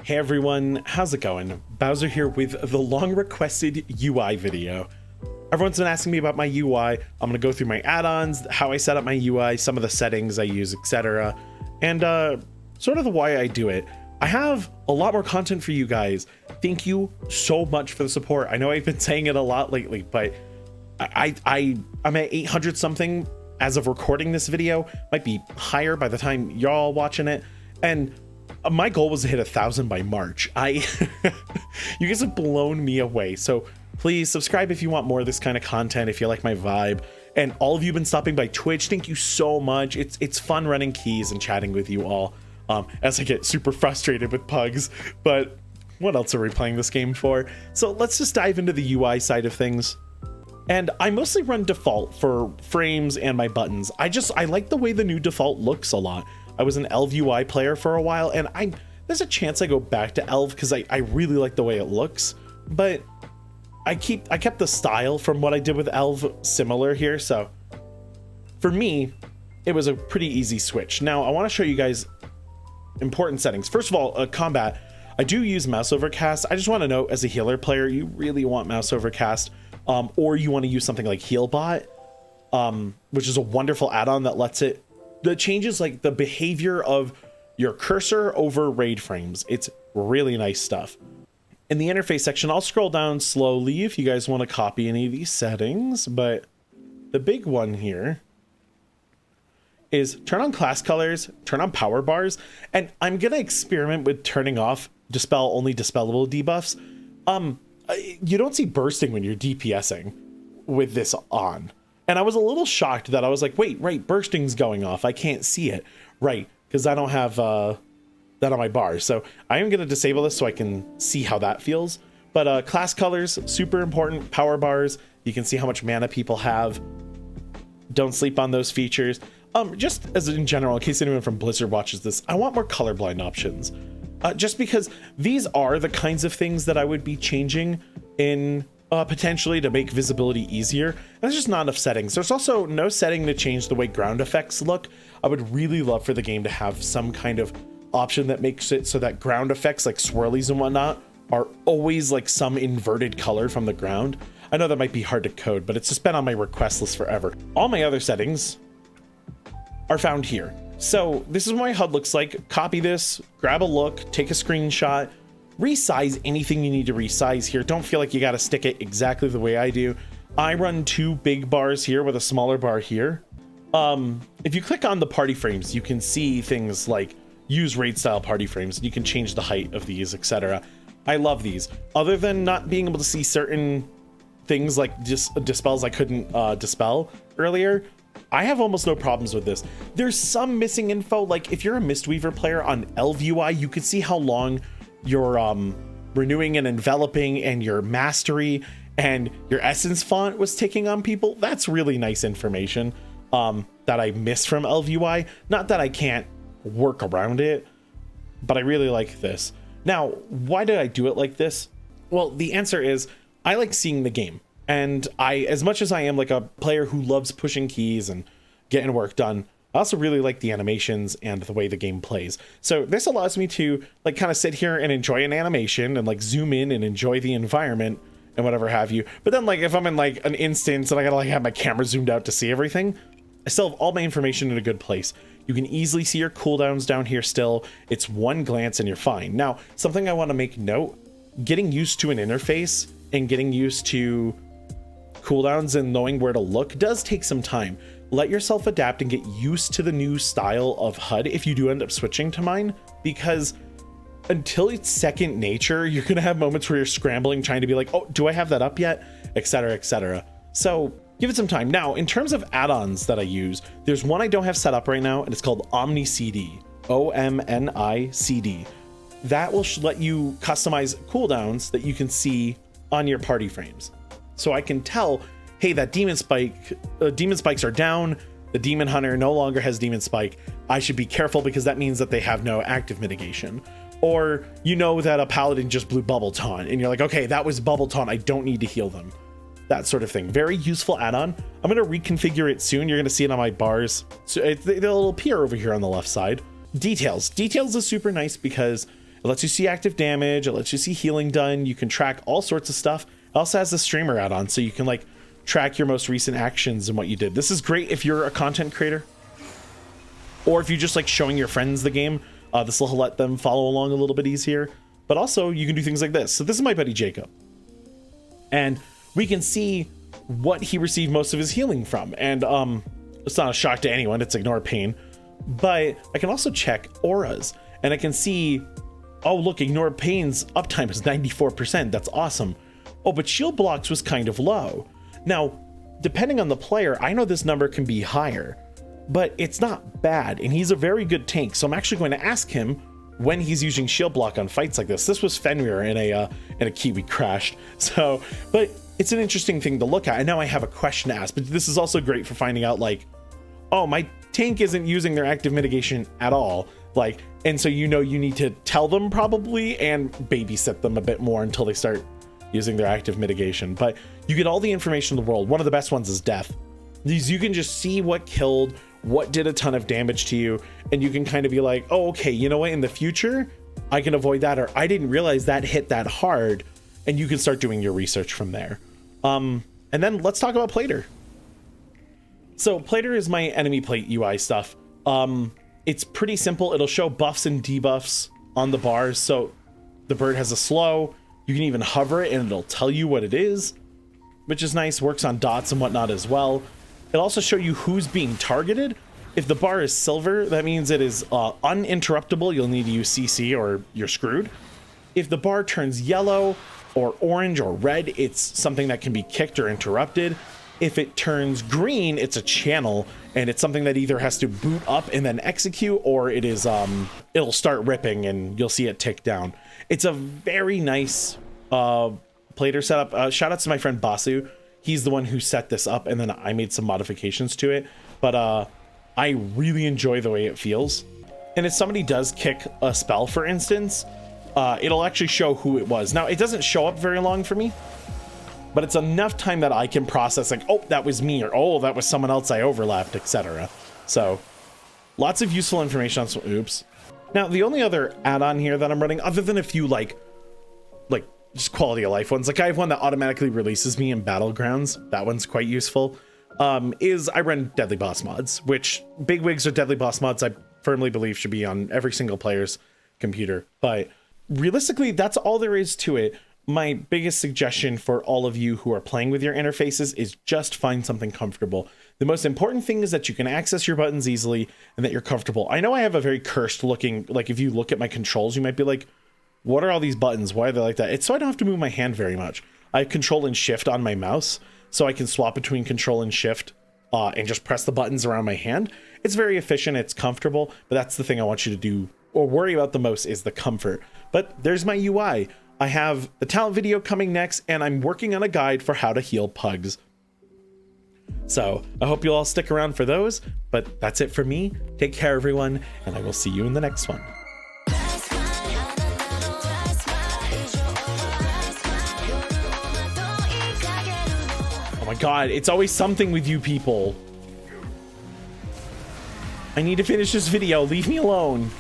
Hey everyone, how's it going? Bowser here with the long requested UI video. Everyone's been asking me about my UI. I'm gonna go through my add-ons, how I set up my UI, some of the settings I use, etc. And sort of the why I do it. I have a lot more content for you guys. Thank you so much for the support. I know I've been saying it a lot lately, but I'm at 800 something as of recording this video. Might be higher by the time y'all watching it. And my goal was to hit 1,000 by March. You guys have blown me away. So please subscribe if you want more of this kind of content, if you like my vibe. And all of you have been stopping by Twitch. Thank you so much. It's fun running keys and chatting with you all as I get super frustrated with pugs. But what else are we playing this game for? So let's just dive into the UI side of things. And I mostly run default for frames and my buttons. I like the way the new default looks a lot. I was an Elv UI player for a while, and there's a chance I go back to Elv because I really like the way it looks, but I kept the style from what I did with Elv similar here. So for me, it was a pretty easy switch. Now I want to show you guys important settings. First of all, combat. I do use mouse overcast. I just want to note, as a healer player, you really want mouse overcast, or you want to use something like Healbot, which is a wonderful add-on that changes like the behavior of your cursor over raid frames. It's really nice stuff. In the interface section, I'll scroll down slowly if you guys want to copy any of these settings, but the big one here is turn on class colors, turn on power bars, and I'm gonna experiment with turning off dispel only dispellable debuffs. You don't see bursting when you're DPSing with this on. And I was a little shocked that I was like, wait, right, bursting's going off. I can't see it. Right, because I don't have that on my bars. So I am going to disable this so I can see how that feels. But class colors, super important. Power bars, you can see how much mana people have. Don't sleep on those features. Just as in general, in case anyone from Blizzard watches this, I want more colorblind options. Just because these are the kinds of things that I would be changing in potentially to make visibility easier. And there's just not enough settings. There's also no setting to change the way ground effects look. I would really love for the game to have some kind of option that makes it so that ground effects like swirlies and whatnot are always like some inverted color from the ground. I know that might be hard to code, but it's just been on my request list forever. All my other settings are found here. So this is what my HUD looks like. Copy this, grab a look, take a screenshot, resize anything you need to resize here. Don't feel like you got to stick it exactly the way I do. I run 2 big bars here with a smaller bar here. If you click on the party frames, you can see things like use raid style party frames, and you can change the height of these, etc. I love these. Other than not being able to see certain things like dispels I couldn't dispel earlier, I have almost no problems with this. There's some missing info, like if you're a Mistweaver player on Elv UI, you can see how long your renewing and enveloping and your mastery and your essence font was taking on people. That's really nice information that I missed from Elv UI. Not that I can't work around it, but I really like this. Now, why did I do it like this? Well, the answer is I like seeing the game. And as much as I am like a player who loves pushing keys and getting work done, I also really like the animations and the way the game plays. So this allows me to like kind of sit here and enjoy an animation and like zoom in and enjoy the environment and whatever have you. But then like if I'm in like an instance and I gotta like have my camera zoomed out to see everything, I still have all my information in a good place. You can easily see your cooldowns down here still. It's one glance and you're fine. Now, something I want to make note, getting used to an interface and getting used to cooldowns and knowing where to look does take some time. Let yourself adapt and get used to the new style of HUD if you do end up switching to mine, because until it's second nature, you're gonna have moments where you're scrambling trying to be like, oh, do I have that up yet, etc, etc. So give it some time. Now, in terms of add-ons that I use, there's one I don't have set up right now, and it's called OmniCD, OMNICD. That will let you customize cooldowns that you can see on your party frames. So I can tell, hey, that demon spikes are down. The demon hunter no longer has demon spike. I should be careful because that means that they have no active mitigation. Or you know that a paladin just blew bubble taunt and you're like, okay, that was bubble taunt. I don't need to heal them. That sort of thing. Very useful add-on. I'm going to reconfigure it soon. You're going to see it on my bars. So it'll appear over here on the left side. Details. Details is super nice because It lets you see active damage. It lets you see healing done. You can track all sorts of stuff. It also has the streamer add-on, so you can like track your most recent actions and what you did. This is great if you're a content creator, or if you're just like showing your friends the game. This will let them follow along a little bit easier. But also you can do things like this. So this is my buddy Jacob, and we can see what he received most of his healing from. And it's not a shock to anyone, it's ignore pain. But I can also check auras, and I can see, oh look, ignore pain's uptime is 94%. That's awesome. Oh, but shield blocks was kind of low. Now, depending on the player, I know this number can be higher, but it's not bad, and he's a very good tank. So I'm actually going to ask him when he's using shield block on fights like this. This was Fenrir in a Kiwi crashed. So, but it's an interesting thing to look at. And now I have a question to ask, but this is also great for finding out like, oh, my tank isn't using their active mitigation at all. Like, and so you know you need to tell them probably and babysit them a bit more until they start using their active mitigation. But you get all the information in the world. One of the best ones is death. These, you can just see what killed, what did a ton of damage to you, and you can kind of be like, oh, okay, you know what, in the future I can avoid that, or I didn't realize that hit that hard, and you can start doing your research from there. And then let's talk about Plater. So Plater is my enemy plate UI stuff. It's pretty simple. It'll show buffs and debuffs on the bars. So the bird has a slow, you can even hover it and it'll tell you what it is, which is nice. Works on dots and whatnot as well. It'll also show you who's being targeted. If the bar is silver, that means it is uninterruptible. You'll need to use CC or you're screwed. If the bar turns yellow or orange or red, it's something that can be kicked or interrupted. If it turns green, it's a channel, and it's something that either has to boot up and then execute, or it is it'll start ripping and you'll see it tick down. It's a very nice Plater setup. Shout out to my friend Basu. He's the one who set this up, and then I made some modifications to it. But I really enjoy the way it feels. And if somebody does kick a spell, for instance, it'll actually show who it was. Now, it doesn't show up very long for me, but it's enough time that I can process like, oh, that was me, or oh, that was someone else I overlapped, etc. So lots of useful information on some, oops. Now, the only other add-on here that I'm running, other than a few like just quality of life ones, like I have one that automatically releases me in Battlegrounds. That one's quite useful. Is I run Deadly Boss mods, which bigwigs or Deadly Boss mods I firmly believe should be on every single player's computer. But realistically, that's all there is to it. My biggest suggestion for all of you who are playing with your interfaces is just find something comfortable. The most important thing is that you can access your buttons easily and that you're comfortable. I know I have a very cursed looking, like if you look at my controls, you might be like, what are all these buttons? Why are they like that? It's so I don't have to move my hand very much. I have control and shift on my mouse, so I can swap between control and shift and just press the buttons around my hand. It's very efficient, it's comfortable, but that's the thing I want you to do or worry about the most is the comfort. But there's my UI. I have the talent video coming next, and I'm working on a guide for how to heal pugs. So I hope you'll all stick around for those, but that's it for me. Take care, everyone, and I will see you in the next one. Oh my God, it's always something with you people. I need to finish this video. Leave me alone.